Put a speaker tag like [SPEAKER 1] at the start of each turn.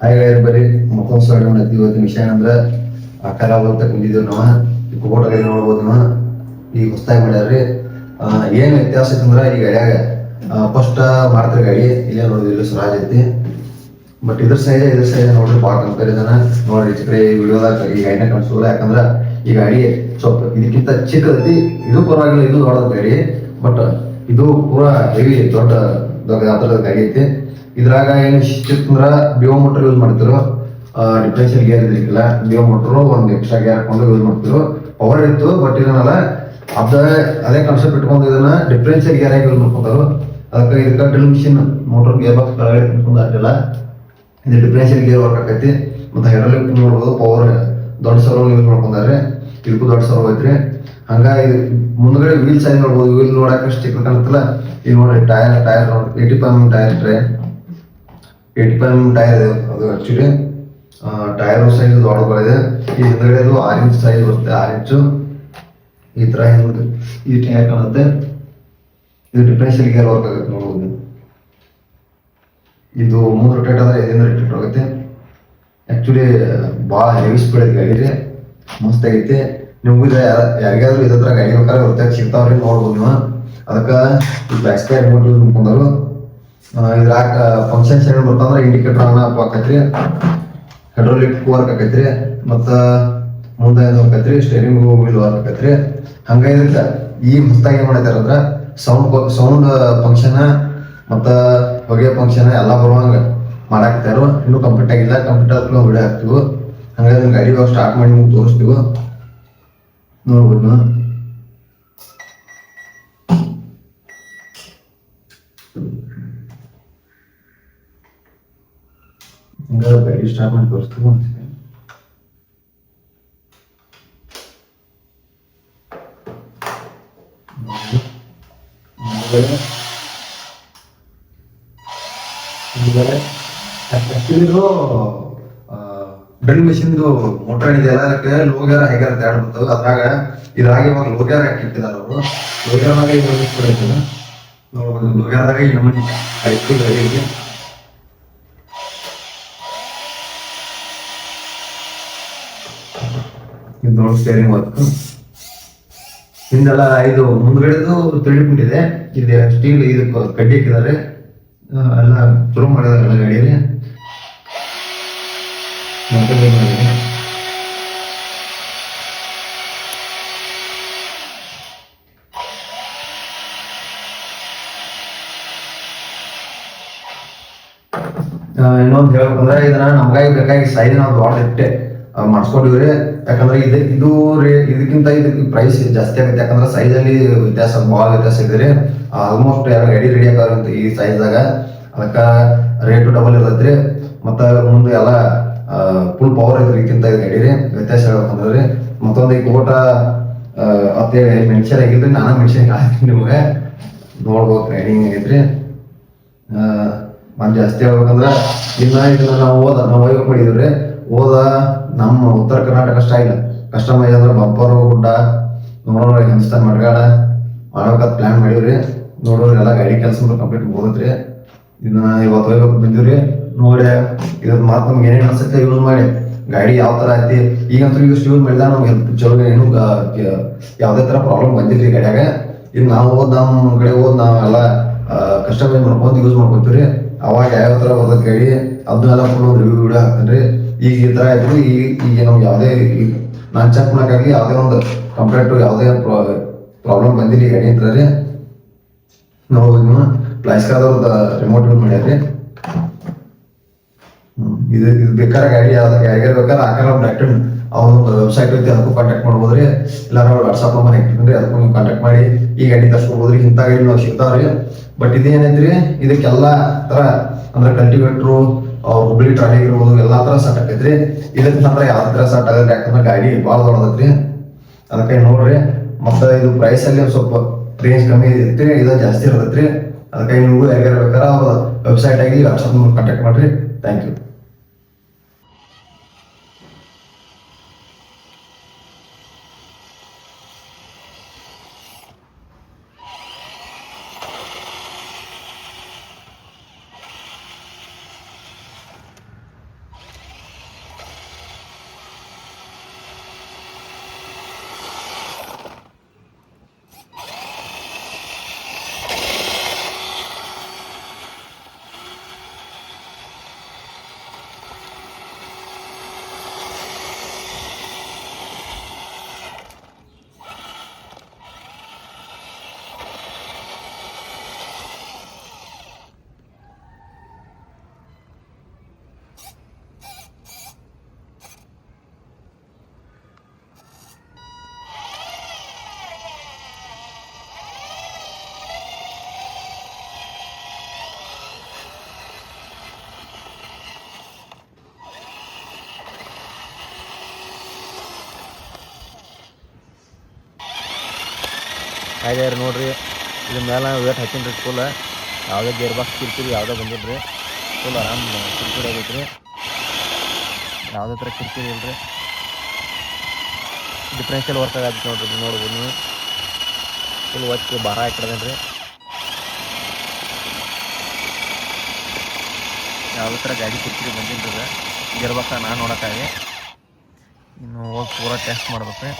[SPEAKER 1] ಹಾಗೆ ಬರೀ ಮತ್ತೊಂದು ಸೈಡ್ ಇವತ್ತಿನ ವಿಷಯ ಏನಂದ್ರೆ ಕಲಾವ ಅಂತ ಕುಂದಿದ್ದೇವೆ ನಾವು ಈ ಕುಬೋಟಲ್ಲಿ ನೋಡ್ಬೋದು ನಾವು ಈಗ ಹೊಸದಾಗಿ ಮಾಡ್ಯಾರ್ರಿ. ಏನು ವ್ಯತ್ಯಾಸ ಐತಂದ್ರೆ ಈ ಗಾಡಿಯಾಗ ಫಸ್ಟ್ ಮಾಡ್ತಾರೆ ಗಾಡಿ ಇಲ್ಲೇ ನೋಡಿದ್ವಿ ಸ್ವರಾಜ್ ಐತಿ. ಬಟ್ ಇದ್ರ ಸೈಜ್ ನೋಡ್ರಿ ಭಾಳ ಕಂಪೇರಿಸನ್ ನೋಡ್ರಿ ಈ ಕಡೆ ವಿಡಿಯೋದಾಗ ಈ ಗಾಡಿನ ಕಾಣಿಸೋಲ್ಲ. ಯಾಕಂದ್ರೆ ಈ ಗಾಡಿ ಸ್ವಲ್ಪ ಇದಕ್ಕಿಂತ ಚಿಕ್ಕದೈತಿ. ಇದು ಪರವಾಗಿಲ್ಲ, ಇದು ದೊಡ್ಡದ ಗಾಡಿ. ಬಟ್ ಇದು ಪೂರಾ ಹೆವಿ ದೊಡ್ಡ ಥರದ ಗಾಡಿ ಐತಿ. ಇದ್ರಾಗ ಏನು ಚಿಕ್ಕಂದ್ರ ಬಿಒ ಮೋಟರ್ ಯೂಸ್ ಮಾಡ್ತಿರೋ, ಡಿಫ್ರೆನ್ಷಿಯಲ್ ಗೇರ್ ಇದ್ರಿಲ್ಲ, ಬಿಒ ಮೋಟರ್ ಒಂದು ಎಕ್ಸ್ಟ್ರಾ ಗೇರ್ ಹಾಕೊಂಡು ಯೂಸ್ ಮಾಡ್ತಿರೋ. ಪವರ್ ಇತ್ತು ಬಟ್ ಇದನ್ನಲ್ಲ ಅದೇ ಕಾನ್ಸೆಪ್ಟ್ ಇಟ್ಕೊಂಡು ಇದನ್ನ ಡಿಫ್ರೆನ್ಷಿಯಲ್ ಗೇರ್ ಆಗಿ ಯೂಸ್ ಮಾಡ್ಕೊಂತಾರು. ಅದಕ್ಕೆ ಇದಕ್ಕೆ drill machine motor gear box ಕೆಳಗಡೆ ಕುಂತ್ಕೊಂಡು ಆಗಿಲ್ಲ. ಇದು ಡಿಫ್ರೆನ್ಷಿಯಲ್ ಗೇರ್ ವರ್ಕ್ ಆಕೈತಿ. ಮತ್ತು ಹೈಡ್ರಾಲಿಕ್ ನೋಡ್ಬೋದು, ಪವರ್ ದೊಡ್ಡ ಸರ್ವ್ ಯೂಸ್ ಮಾಡ್ಕೊಂಡಾರೆ. ಇದಕ್ಕೂ ದೊಡ್ಡ ಸರ್ವ್ ಐತ್ರಿ. ಹಂಗಾಗಿ ಮುಂದ್ಗಡೆ ವೀಲ್ ಸೈಜ್ ನೋಡ್ಬೋದು. ವೀಲ್ ನೋಡಕ್ಕೆ ಚಿಕ್ಕ ಕಾಣುತ್ತಲ್ಲ. ಈಗ ನೋಡ್ರಿ ಟೈರ್ ನೋಡಿ 85mm ಟೈರ್ ಇದೆ. ಅದು ಆಕ್ಚುಲಿ ಟೈರ್ ಸೈಜ್ ದೊಡ್ಡದಿದೆ. ಈ ಹಿಂದ್ಗಡೆ ಅದು 6 ಇಂಚ್ ಸೈಜ್ ಬರುತ್ತೆ. 6 ಇಂಚು ಈ ತರ ಈ ಟೈರ್ ಕಾಣುತ್ತೆ. ಇದು ಡಿಫ್ರೆನ್ಷಿಯಲ್ ಗೇರ್ ವರ್ಕ್ ಆಗುತ್ತೆ ನೋಡ್ಬೋದು. ಇದು 3 ರೊಟೇಟ್ ಆದ್ರೆ 5 ರೊಟೇಟ್ ಆಗುತ್ತೆ. ಆಕ್ಚುಲಿ ಭಾಳ ಹೆವಿ ಸ್ಪೀಡ್ ಐತಿ ಗಾಡಿ ರೀ, ಮಸ್ತ್ ಆಗೈತಿ. ನಿಮ್ಗೂ ಯಾರಿಗಾದ್ರೂ ಇದ್ರ ಗಾಡಿ ಬೇಕಾದ್ರೆ ಹೊರತಾಗ ಸಿಗ್ತಾವ್ರಿ, ನೋಡ್ಬೋದು ನೀವು. ಅದಕ್ಕೆ ಬ್ಯಾಕ್ ಸ್ಪೇರ್ ರಿಮೋಟ್ ಯೂಸ್ ಮಾಡ್ಕೊಂಡಾರು. ಇದ್ರಾಗ ಫಂಕ್ಷನ್ಸ್ ಏನು ಬರ್ತಂದ್ರೆ ಇಂಡಿಕೇಟರ್ ಆನ್ ಆಫ್ ಆಕೈತ್ರಿ, ಹೈಡ್ರಾಲಿಕ್ ವರ್ಕ್ ಆಕೈತ್ರಿ, ಮತ್ತು ಮುಂದೆ ಏನು ಆಕೈತ್ರಿ, ಸ್ಟೇರಿಂಗ್ ವೀಲ್ ವರ್ಕ್ ಆಕೈತ್ರಿ. ಹಂಗೆ ಇದಕ್ಕೆ ಈಗ ಹೊಸದಾಗಿ ಏನು ಮಾಡೈತಾರ ಅಂದ್ರೆ ಸೌಂಡ್ ಫಂಕ್ಷನ್ ಮತ್ತು ಹೊಗೆ ಫಂಕ್ಷನ್ ಎಲ್ಲ ಬರುವಂಗೆ ಮಾಡಾಕ್ತಾರು. ಇನ್ನೂ ಕಂಪ್ಲೀಟ್ ಆಗಿಲ್ಲ. ಕಂಪ್ಲೀಟ್ ಆದ್ರೂ ವಿಡಿಯೋ ಹಾಕ್ತೀವಿ. ಹಂಗಾಗಿ ಗಾಡಿ ಇವಾಗ ಸ್ಟಾರ್ಟ್ ಮಾಡಿ ನಿಮ್ಗೆ ತೋರಿಸ್ತೀವಿ, ನೋಡ್ಬೋದು. ಹಂಗಾದ್ರೆ ಗಾಡಿ ಸ್ಟಾರ್ಟ್ ಮಾಡಿ ತೋರಿಸ್ತೀವಿ. ಡ್ರಿಲ್ ಮಿಷಿನ್ದು ಮೋಟರ್ ಏನಿದೆಯಲ್ಲ ಅದಕ್ಕೆ ಲೋಗ್ಯಾರ ಹೈಗಾರ ತಯಾರು ಬರ್ತದೆ. ಅದ್ರಾಗ ಇದ್ರಾಗ ಇವಾಗ ಲೋಗ್ಯಾರ ಹಾಕಿಟ್ಟಿದ್ದಾರೆ ಅವರು. ಲೋಗ್ಯಾರ್ನಾಗ ಈಗ ನೋಡ್ಬೋದು. ಲೋಗ್ಯಾರದಾಗ ಈ ನಮ್ಮನೆ ಐತಿ ಗಾಡಿಗೆ. ಇದು ನೋಡಿ ಸ್ಟೇರಿಂಗ್ ವರ್ಕ್. ಹಿಂದೆಲ್ಲ ಇದು ಮುಂದ್ಗಡೆದು ತಿಳಿಬಿಟ್ಟಿದೆ. ಇದು ಸ್ಟೀಲ್ ಇದು ಕಡ್ಡಿ ಹಾಕಿದ್ದಾರೆ. ಎಲ್ಲ ಶುರು ಮಾಡಿದಾರೆ ಎಲ್ಲ ಗಾಡಿಯಲ್ಲಿ. ಇನ್ನೊಂದು ಹೇಳ್ಬೇಕಂದ್ರೆ ಇದನ್ನ ನಮ್ಗಾಗಿ ಬೇಕಾಗಿ ಸೈಜ್ ನಾವು ದೊಡ್ಡ ಇಟ್ಟೆ ಮಾಡಿಸ್ಕೊಂಡಿವ್ರಿ. ಯಾಕಂದ್ರೆ ಇದು ಇದಕ್ಕಿಂತ ಇದಕ್ಕೆ ಪ್ರೈಸ್ ಜಾಸ್ತಿ ಆಗುತ್ತೆ. ಯಾಕಂದ್ರೆ ಸೈಜಲ್ಲಿ ಭಾಳ ವ್ಯತ್ಯಾಸ ಇದೆ ರೀ. ಆಲ್ಮೋಸ್ಟ್ ಯಾರು ಗಾಡಿ ರೆಡಿ ಆಗಾರಂತ ಈ ಸೈಜ್ದಾಗ. ಅದಕ್ಕೆ ರೇಟು ಡಬಲ್ ಇರತ್ರಿ. ಮತ್ತು ಮುಂದೆ ಎಲ್ಲ ಫುಲ್ ಪವರ್ ಐತ್ರಿ. ಇದಕ್ಕಿಂತ ಇದು ಗಾಡಿ ರೀ ವ್ಯತ್ಯಾಸ ಹೇಳ್ಬೇಕಂದ್ರೆ ರೀ. ಮತ್ತೊಂದು ಈ ಕೋಟ ಅಂತೇಳಿ ಮೆನ್ಷನ್ ಆಗಿಲ್ರಿ, ನಾನು ಮೆನ್ಷನ್ ಹಾಕ್ತೀನಿ ನಿಮ್ಗೆ. ನೋಡ್ಬೋದು ರೈಡಿಂಗ್ ಆಗೈತ್ರಿ. ಮತ್ತು ಜಾಸ್ತಿ ಹೇಳ್ಬೇಕಂದ್ರೆ ಇದನ್ನ ನಾವು ವೈವಕ್ ಮಾಡಿದ್ರಿ. ನಮ್ಮ ಉತ್ತರ ಕರ್ನಾಟಕ ಸ್ಟೈಲ್ ಕಸ್ಟಮೈಸ್ ಅಂದ್ರೆ ಬಂಪರು ಗುಡ್ಡ ನೋಡೋಣ ಹಿಂದೂಸ್ತಾನ್ ಮಡ್ಗಾಡ ಮಾಡ್ಬೇಕಂತ ಪ್ಲಾನ್ ಮಾಡೀವ್ರಿ. ನೋಡೋರಿ ಎಲ್ಲ ಗಾಡಿ ಕೆಲಸ ಕಂಪ್ಲೀಟ್ ಹೋಗತ್ರಿ. ಇದನ್ನ ಇವತ್ತು ವೈವಕ್ ಬಂದಿವ್ರಿ. ನೋಡಿ ಇದ್ರ ಮಾತು ನಮ್ಗೆ ಏನೇನು ಅನ್ಸುತ್ತೆ ಯೂಸ್ ಮಾಡಿ. ಗಾಡಿ ಯಾವ ಥರ ಐತಿ ಈಗಂತೂ ಯೂಸ್ ಮಾಡಿದಾಗ ನಮ್ಗೆ ಹೆಲ್ಪ್ ಚಲೋ. ಏನು ಯಾವುದೇ ಥರ ಪ್ರಾಬ್ಲಮ್ ಬಂದಿದ್ರಿ ಗಾಡಿಯಾಗ. ಈಗ ನಾವು ನಮ್ಮ ಕಡೆ ನಾವೆಲ್ಲ ಕಸ್ಟಮೈಸ್ ಮಾಡ್ಕೊಂಡು ಯೂಸ್ ಮಾಡ್ಕೊತೀವಿ. ಅವಾಗ ಯಾವ ಥರ ಬರ್ತೈತೆ ಗಾಡಿ ಅದನ್ನೆಲ್ಲ ಫುಲ್ ಒಂದು ರಿವ್ಯೂ ವಿಡಿಯೋ ಹಾಕ್ತೇನೆ. ಈಗ ಈ ಥರ ಆಯ್ತು. ಈಗ ನಮ್ಗೆ ಯಾವುದೇ ನಾನು ಚೆಕ್ ಮಾಡೋಕ್ಕಾಗಲಿ ಯಾವುದೇ ಒಂದು ಕಂಪ್ಲೇಂಟ್ ಯಾವುದೇ ಪ್ರಾಬ್ಲಮ್ ಬಂದಿಲ್ಲ ಈ ಗಾಡಿ ಅಂತ ರೀ. ನೋಡ್ಬೋದು ನೀವು ಪ್ಲಾಸ್ಕಾದವ್ರದ್ದು ರಿಮೋಟ್ ಯೂಸ್ ಮಾಡ್ಯಾರ್ರಿ. ಇದು ಬೇಕಾದ್ರೆ ಗಾಡಿ ಯಾರಿಗಾರ ಬೇಕಾದ್ರೆ ಆಕಾರ ಡಾಕ್ಟರ್ ಅವ್ರದ್ದು ವೆಬ್ಸೈಟ್ ಐತಿ, ಅದಕ್ಕೂ ಕಾಂಟ್ಯಾಕ್ಟ್ ಮಾಡ್ಬೋದ್ರಿ. ಇಲ್ಲ ನಾವು ವಾಟ್ಸಪ್ ನಂಬರ್ ಹಾಕಿರ್ತೀನಿ, ಅದಕ್ಕೂ ನೀವು ಕಾಂಟ್ಯಾಕ್ಟ್ ಮಾಡಿ ಈ ಗಾಡಿ ತರ್ಸ್ಕೊಬೋದ್ರಿ. ಇಂಥ ಗಾಡಿ ನಾವು ಸಿಗ್ತಾವ್ರಿ. ಬಟ್ ಇದೇನೈತ್ರಿ, ಇದಕ್ಕೆಲ್ಲ ಥರ ಅಂದ್ರೆ ಕಲ್ಟಿವೇಟ್ರು, ಹುಬ್ಳಿ ಟ್ರಾಲಿ ಇರ್ಬೋದು, ಎಲ್ಲಾ ಥರ ಸೆಟ್ ಆಕೈತ್ರಿ. ಇದಕ್ಕಂದ್ರೆ ಯಾವ ಥರ ಸೆಟ್ ಆಗತ್ತೆ, ಯಾಕಂದ್ರೆ ಗಾಡಿ ಭಾಳ ದೊಡ್ಡದೈತ್ರಿ. ಅದಕ್ಕೆ ನೋಡ್ರಿ. ಮತ್ತು ಇದು ಪ್ರೈಸ್ ಅಲ್ಲಿ ಸ್ವಲ್ಪ ರೇಂಜ್ ಕಮ್ಮಿ ಐತ್ರಿ, ಇದು ಜಾಸ್ತಿ ಇರ್ತೈತ್ರಿ. ಅದಕ್ಕೆ ನೀವು ಯಾರ್ಯಾರು ಬೇಕಾದ್ರೆ ಅವ್ರ ವೆಬ್ಸೈಟ್ ಆಗಿ ವಾಟ್ಸಪ್ ನಂಬರ್ ಕಾಂಟ್ಯಾಕ್ಟ್ ಮಾಡ್ರಿ. Thank you.
[SPEAKER 2] ಹಾಗೆ ನೋಡಿರಿ ಇದ್ರ ಮೇಲೆ ವೇಟ್ ಹಾಕಿನ್ರಿ ಫುಲ್ ಯಾವುದೇ ಗೇರ್ ಬಾಕ್ಸ್ ಕಿರಿಕಿರಿ ಯಾವುದೇ ಬಂದಿಲ್ಲ ಫುಲ್ ಆರಾಮ್ ಕಿರಿಕಿರಿ ಆಗೈತೆ ರೀ ಯಾವುದೇ ಥರ ಕಿರಿಕಿರಿ ಇಲ್ಲ ರೀ ಡಿಫ್ರೆನ್ಷಿಯಲ್ ವರ್ಕ್ ಆಗತ್ತೆ ನೋಡ್ರಿ ನೋಡ್ಬೋದು ನೀವು ಫುಲ್ ಒತ್ತಿ ಭಾರ ಹಾಕಿಡ್ದೇನೆ ರೀ ಯಾವುದೇ ಥರ ಗಾಡಿ ಕಿರಿಕಿರಿ ಬಂದಿಲ್ಲ ರೀ ಗೇರ್ ಬಾಕ್ಸ್ ನಾನು ನೋಡೋಕ್ಕಾಗಿ ಇನ್ನು ಹೋಗಿ ಪೂರ ಟೆಸ್ಟ್ ಮಾಡ್ಬೇಕು